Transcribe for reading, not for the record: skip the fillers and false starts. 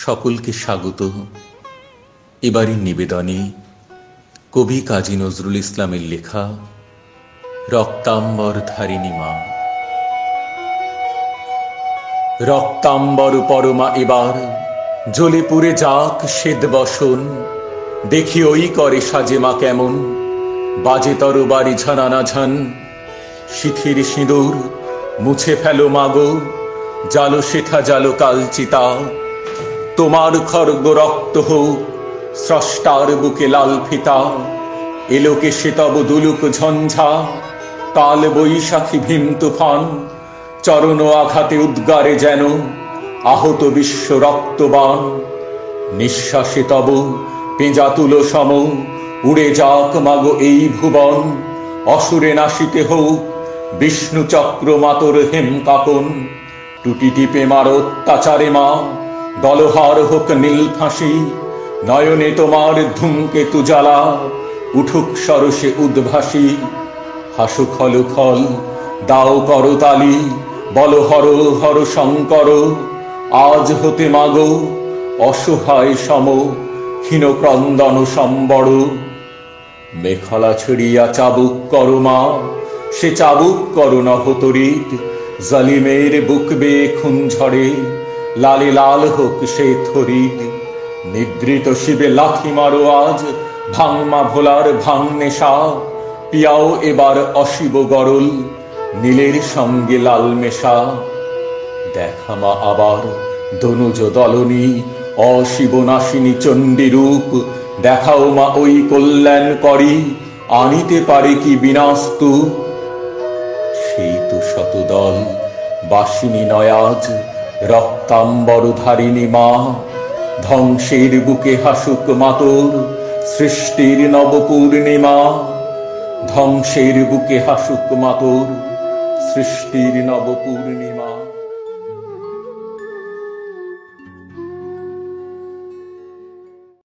সকলকে স্বাগত। এবারের নিবেদনে কবি কাজী নজরুল ইসলামের লেখা রক্তাম্বর ধারিণী মা। রক্তাম্বর পরমা এবার জ্বলে পুড়ে যাক শ্বেত বসন, দেখি ওই করে সাজে মা কেমন, বাজে তরবারি ঝানানা ঝান। শিথির সিঁদুর মুছে ফেলো মাগো, জালো শেঠা জালো কালচিতা। তোমার খর্গ রক্ত হোক স্রষ্টার বুকে লাল ফিতা। এলোকে সে তব দুলুক ঝঞ্ঝা, কাল বৈশাখী ভীম তুফান। চরণ আঘাতে উদ্গারে যেন আহত বিশ্ব রক্তবান। নিঃশ্বাসে তব পেঁজা তুলো সম, উড়ে যাক মাগো এই ভুবন। অসুরে নাশিতে হোক বিষ্ণু চক্র মাতর হেম কাপন। টুটি টিপে মার অত্যাচারে মা, দলহার হোক নীল ফাঁসি। নয়নে তোমার ধূমকেতু জ্বালা, উঠুক সরসে উদ্ভাসী। হাসু খল খল দাও করতালি, বল হর হর শঙ্কর। আজ হতে মাগো অসহায় সম, ক্ষীণ ক্রন্দন সম্বর। মেখলা ছড়িয়া চাবুক করো মা, সে চাবুক করো নহতরিত। জালিমের বুক বেয়ে খুন ঝরে, লালে লাল হোক সে থরিত। নিদ্রিত শিবে লাথি মারো আজ, ভাঙমা ভোলার ভাঙ নেশা। পিয়াও এবার অশিব গরল, নীলের সঙ্গে লাল মেশা। দেখা মা আবার দনুজ দলনী, অশিব নাশিনী চণ্ডী রূপ। দেখাও মা ওই কল্যাণ করি, আনিতে পারে কি বিনাস্তূপ। সেই তো শতদল বাসিনী নয়াজ, রক্তাম্বর ধারিণী মা। ধ্বংসের বুকে হাসুক মাতর সৃষ্টির নবপূর্ণিমা। ধ্বংসের বুকে হাসুক মাতর সৃষ্টির নবপূর্ণিমা।